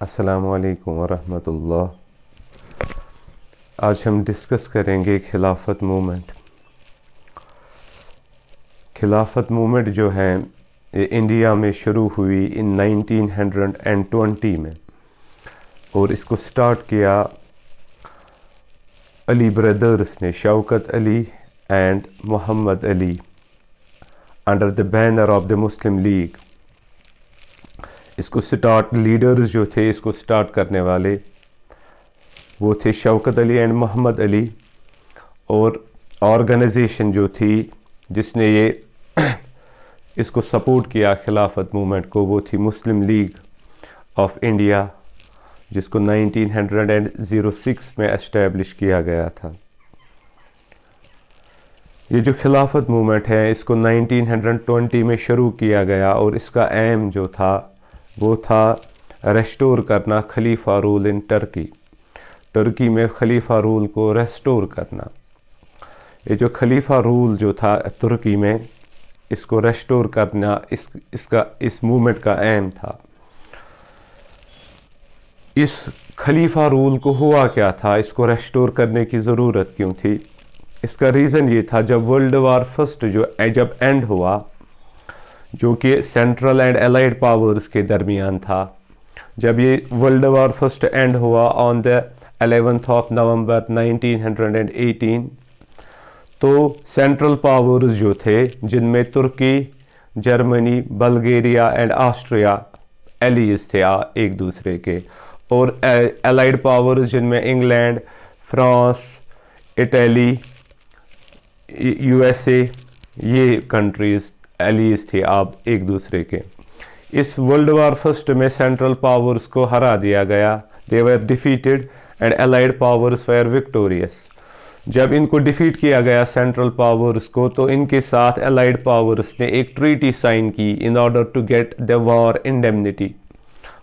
अस्सलामुअलैकुम वरहमतुल्लाह। आज हम डिस्कस करेंगे खिलाफत मूवमेंट। खिलाफत मूवमेंट जो है ये इंडिया में शुरू हुई इन 1920 में और इसको स्टार्ट किया अली ब्रदर्स ने, Shaukat Ali and Mohammad Ali, under the banner of the मुस्लिम लीग। इसको स्टार्ट लीडर्स जो थे, इसको स्टार्ट करने वाले वो थे शौकत अली एंड मोहम्मद अली, और ऑर्गेनाइजेशन जो थी जिसने ये इसको सपोर्ट किया खिलाफत मूवमेंट को, वो थी मुस्लिम लीग ऑफ इंडिया, जिसको 1906 में एस्टैब्लिश किया गया था। ये जो खिलाफत मूवमेंट है इसको 1920 में शुरू किया गया और इसका एम जो था वो था रेस्टोर करना खलीफा रूल इन तुर्की में खलीफा रूल को रेस्टोर करना। ये जो खलीफा रूल जो था तुर्की में, इसको रेस्टोर करना इस मूवमेंट का एम था। इस खलीफा रूल को हुआ क्या था, इसको रेस्टोर करने की ज़रूरत क्यों थी? इसका रीज़न ये था, जब वर्ल्ड वार फर्स्ट जब एंड हुआ, जो कि सेंट्रल एंड एलाइड पावर्स के दरमियान था, जब ये वर्ल्ड वार फर्स्ट एंड हुआ on the 11th of November 1918, तो सेंट्रल पावर्स जो थे, जिनमें तुर्की, Germany, Bulgaria and Austria allies थे एक दूसरे के, और एलाइड पावर्स जिनमें इंग्लैंड, फ्रांस, इटली, यूएसए, ये कंट्रीज एलीज थे आप एक दूसरे के। इस वर्ल्ड वार फर्स्ट में सेंट्रल पावर्स को हरा दिया गया, they were defeated and allied powers were victorious. जब इनको डिफीट किया गया सेंट्रल पावर्स को, तो इनके साथ एलाइड पावर्स ने एक ट्रीटी साइन की in order to get the war indemnity.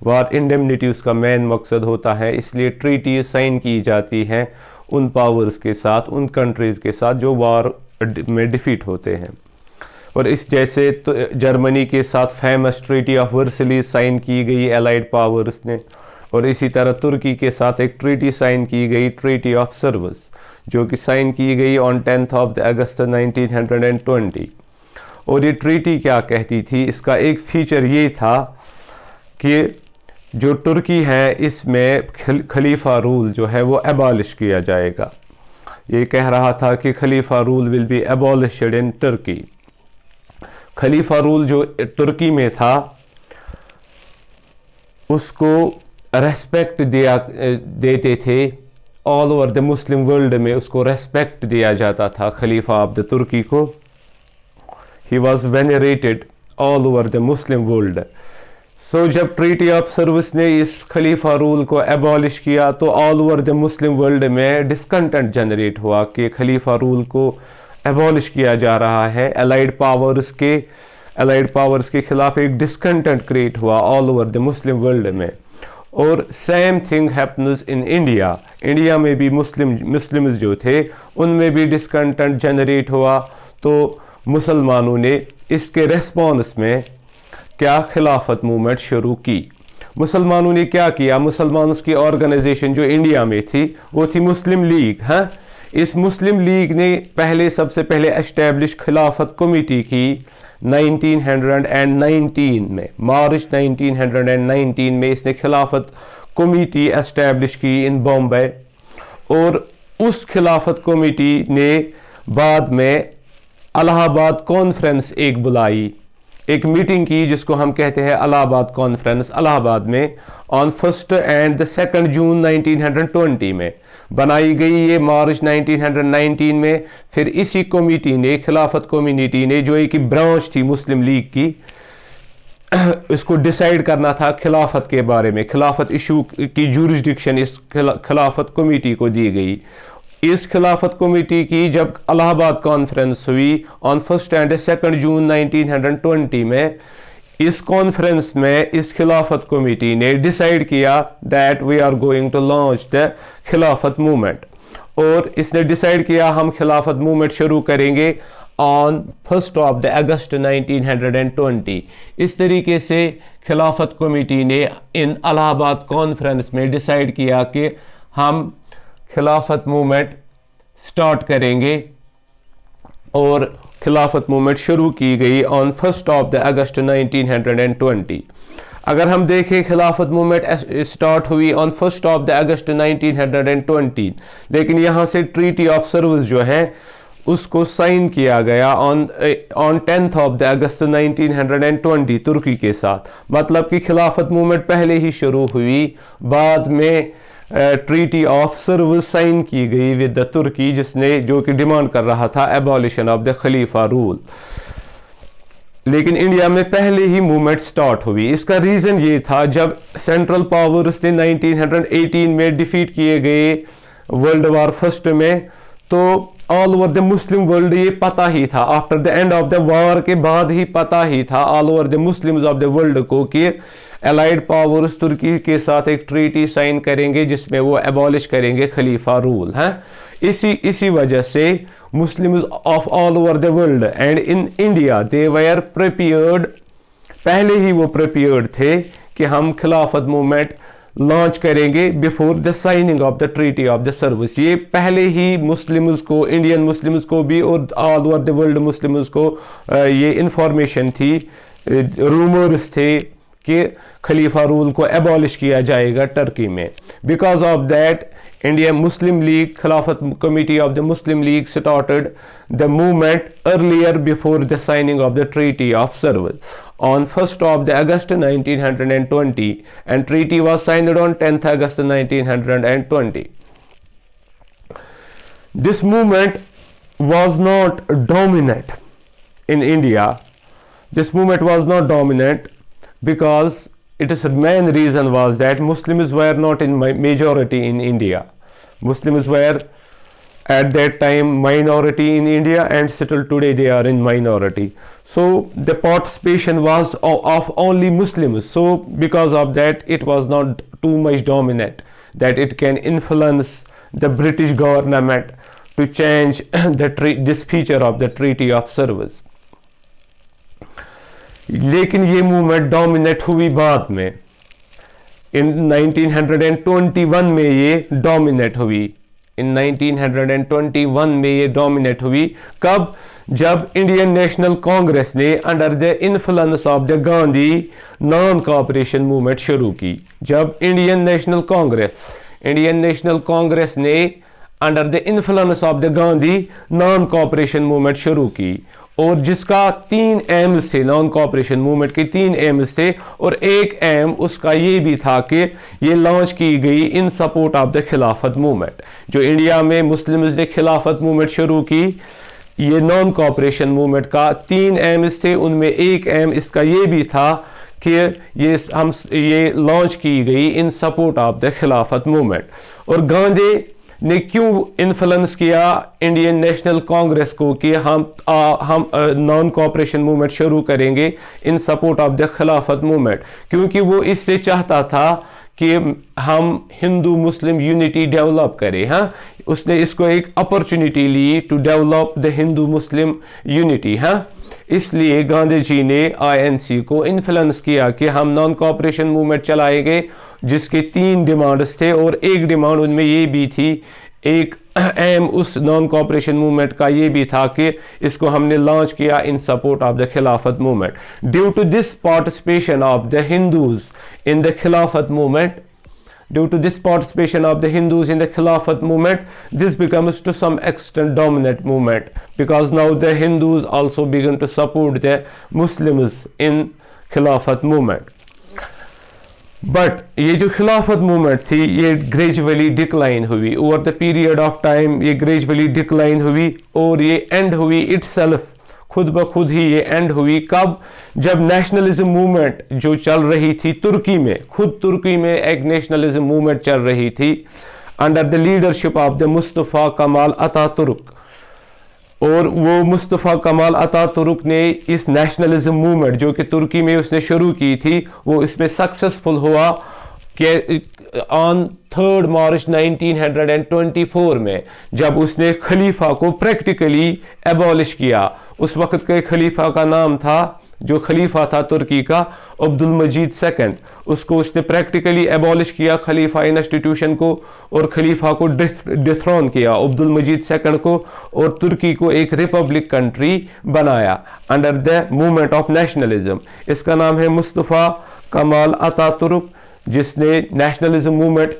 War indemnity उसका मेन मकसद होता है, इसलिए ट्रीटी साइन की जाती हैं उन पावर्स के साथ, उन कंट्रीज़ के साथ जो वॉर में डिफीट होते हैं। और इस जैसे तो जर्मनी के साथ फेमस ट्रीटी ऑफ वर्सली साइन की गई एलाइड पावर्स ने, और इसी तरह तुर्की के साथ एक ट्रीटी साइन की गई, ट्रीटी ऑफ सर्वस, जो कि साइन की गई ऑन 10th ऑफ अगस्त 1920। और ये ट्रीटी क्या कहती थी, इसका एक फीचर ये था कि जो तुर्की है इसमें खलीफा रूल जो है वो एबॉलिश किया जाएगा। ये कह रहा था कि खलीफा rule will be abolished in Turkey. खलीफा रूल जो तुर्की में था उसको रेस्पेक्ट देते थे all over the Muslim world में, उसको रेस्पेक्ट दिया जाता था खलीफा ऑफ द तुर्की को। He was venerated all over the Muslim world. So जब ट्रीटी ऑफ सर्विस ने इस खलीफा रूल को एबॉलिश किया, तो all over the Muslim world में डिस्कंटेंट जनरेट हुआ कि खलीफा रूल को एबॉलिश किया जा रहा है। एलाइड पावर्स के खिलाफ एक डिस्कंटेंट क्रिएट हुआ all over the Muslim world में। और same thing happens in India. India में भी मुस्लिम्स जो थे उनमें भी डिस्कंटेंट जनरेट हुआ। तो मुसलमानों ने इसके रेस्पॉन्स में क्या खिलाफत मूवमेंट शुरू की। मुसलमानों ने क्या किया, मुसलमानों की ऑर्गेनाइजेशन जो इंडिया में थी वो थी मुस्लिम लीग। हाँ, इस मुस्लिम लीग ने सबसे पहले एस्टैब्लिश खिलाफत कमेटी की 1919 में, मार्च 1919 में इसने खिलाफत कमेटी एस्टैब्लिश की इन बॉम्बे। और उस खिलाफत कमेटी ने बाद में इलाहाबाद कॉन्फ्रेंस एक बुलाई, एक मीटिंग की, जिसको हम कहते हैं इलाहाबाद कॉन्फ्रेंस, इलाहाबाद में ऑन 1 एंड 2 जून 1920 में बनाई गई। ये मार्च 1919 में फिर इसी कमेटी ने, खिलाफत कम्युनिटी ने, जो एक ब्रांच थी मुस्लिम लीग की, इसको डिसाइड करना था खिलाफत के बारे में। खिलाफत इशू की जुरिस्डिक्शन इस खिलाफत कमेटी को दी गई। इस खिलाफत कमेटी की जब इलाहाबाद कॉन्फ्रेंस हुई ऑन 1 एंड 2 जून 1920 में, इस कॉन्फ्रेंस में इस खिलाफत कमेटी ने डिसाइड किया that we are going to launch the Khilafat movement. और इसने डिसाइड किया हम खिलाफत मूवमेंट शुरू करेंगे ऑन 1 अगस्त 1920। इस तरीके से खिलाफत कमेटी ने इन इलाहाबाद कॉन्फ्रेंस में डिसाइड किया कि हम खिलाफत मूवमेंट स्टार्ट करेंगे और खिलाफत मूवमेंट शुरू की गई ऑन 1 अगस्त 1920। अगर हम देखें खिलाफत मूवमेंट स्टार्ट हुई ऑन 1 अगस्त 1920, लेकिन यहाँ से ट्रीटी ऑफ सर्विस जो है उसको साइन किया गया ऑन 10 अगस्त 1920 तुर्की के साथ। मतलब कि खिलाफत मूवमेंट पहले ही शुरू हुई, बाद में ट्रीटी ऑफ सर्विस साइन की गई विद द तुर्की, जो कि डिमांड कर रहा था abolition of the Khalifa rule. लेकिन इंडिया में पहले ही मूवमेंट स्टार्ट हुई। इसका रीज़न ये था, जब सेंट्रल पावर्स ने 1918 में डिफीट किए गए वर्ल्ड वार फर्स्ट में, तो all over the Muslim world ये पता ही था, after the end of the war के बाद ही पता ही था all over the Muslims of the world को कि एलाइड पावर्स तुर्की के साथ एक ट्रीटी साइन करेंगे जिसमें वो एबॉलिश करेंगे खलीफा रूल है। इसी वजह से Muslims of all over the world and in India they were prepared, पहले ही वो प्रिपेयर्ड थे कि हम खिलाफत मूवमेंट लॉन्च करेंगे before the signing of the treaty of the service. ये पहले ही मुस्लिम्स को, इंडियन मुस्लिम्स को भी और all over the world Muslims को ये इंफॉर्मेशन थी, रूमर्स थे कि खलीफा रूल को एबॉलिश किया जाएगा टर्की में। Because of that Indian Muslim league, खिलाफत committee of the Muslim league started the movement earlier before the signing of the treaty of Sevres on 1 August 1920 and treaty was signed on 10 August 1920. This movement was not dominant in India. This movement was not dominant because its main reason was that Muslims were not in majority in India. Muslims were at that time minority in India, and still today they are in minority. So the participation was of only Muslims. So because of that it was not too much dominant that it can influence the British government to change this feature of the Treaty of Service. लेकिन ये movement dominate हुई बाद में, इन 1921 में ये dominate हुई। इन 1921 में ये डोमिनेट हुई कब? जब इंडियन नेशनल कांग्रेस ने under the influence of the Gandhi non cooperation movement शुरू की। जब इंडियन नेशनल कांग्रेस ने under the influence of the Gandhi non cooperation movement शुरू की, और जिसका 3 एम्स थे, नॉन कोऑपरेशन मूवमेंट के 3 एम्स थे, और एक एम उसका ये भी था कि ये लॉन्च की गई इन support of the Khilafat movement. जो इंडिया में मुस्लिम्स ने खिलाफत मूवमेंट शुरू की, ये नॉन कोऑपरेशन मूवमेंट का 3 एम्स थे, उनमें एक एम इसका ये भी था कि ये लॉन्च की गई इन support of the Khilafat movement. और गांधी ने क्यों इन्फ्लुएंस किया इंडियन नेशनल कांग्रेस को कि हम नॉन कोऑपरेशन मूवमेंट शुरू करेंगे इन support of the Khilafat movement? क्योंकि वो इससे चाहता था कि हम हिंदू मुस्लिम यूनिटी डेवलप करें। हाँ, उसने इसको एक अपॉर्चुनिटी ली to develop the Hindu Muslim unity. हाँ, इसलिए गांधी जी ने आईएनसी को इन्फ्लुएंस किया कि हम नॉन कोऑपरेशन मूवमेंट चलाएंगे, जिसके 3 डिमांड्स थे, और एक डिमांड उनमें ये भी थी, एक एम उस नॉन कोऑपरेशन मूवमेंट का ये भी था कि इसको हमने लॉन्च किया in support of the Khilafat movement. Due to this participation of the Hindus in the Khilafat movement, due to this participation of the Hindus in the Khilafat movement, this becomes to some extent dominant movement, because now the Hindus also begin to support the Muslims in Khilafat movement. But ये जो खिलाफत movement थी ये gradually decline हुई, over the period of time ये gradually decline हुई, और ये एंड हुई इटसेल्फ, खुद ब खुद ही ये एंड हुई। कब? जब नेशनलिज्म मूवमेंट जो चल रही थी तुर्की में, खुद तुर्की में एक नेशनलिज्म मूवमेंट चल रही थी under the leadership of the Mustafa Kemal Ataturk, और वो मुस्तफ़ा कमाल अतातुर्क ने इस नेशनलिज्म मूवमेंट जो कि तुर्की में उसने शुरू की थी, वो इसमें सक्सेसफुल हुआ, ऑन 3 मार्च 1924 में जब उसने खलीफा को प्रैक्टिकली एबॉलिश किया। उस वक्त के खलीफा का नाम था, जो खलीफा था तुर्की का, अब्दुल मजीद सेकंड। उसको उसने प्रैक्टिकली एबॉलिश किया, खलीफा इंस्टीट्यूशन को, और खलीफा को डिथ्रोन किया, अब्दुल मजीद सेकंड को, और तुर्की को एक रिपब्लिक कंट्री बनाया under the movement of nationalism. इसका नाम है मुस्तफ़ा कमाल अतातुर्क, जिसने नेशनलिज्म मूवमेंट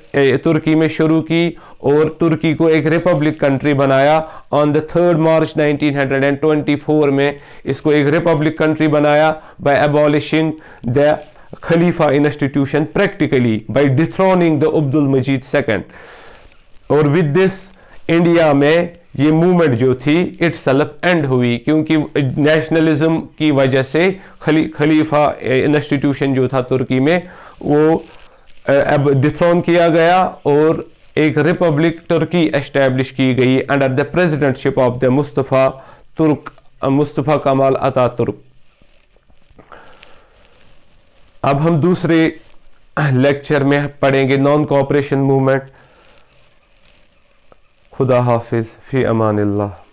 तुर्की में शुरू की और तुर्की को एक रिपब्लिक कंट्री बनाया। ऑन द 3 मार्च 1924 में इसको एक रिपब्लिक कंट्री बनाया बाय एबॉलिशिंग द खलीफा institution practically, by dethroning the Abdul Majid second. और विद दिस इंडिया में ये मूवमेंट जो थी इटसेल्फ एंड हुई, क्योंकि नेशनलिज्म की वजह से खलीफा इंस्टीट्यूशन जो था तुर्की में वो अब डिथ्रोन किया गया और एक रिपब्लिक तुर्की एस्टैब्लिश की गई under the presidentship of the Mustafa Kemal Ataturk. अब हम दूसरे लेक्चर में पढ़ेंगे नॉन कोऑपरेशन मूवमेंट। खुदा हाफिज, फी अमानिल्लाह।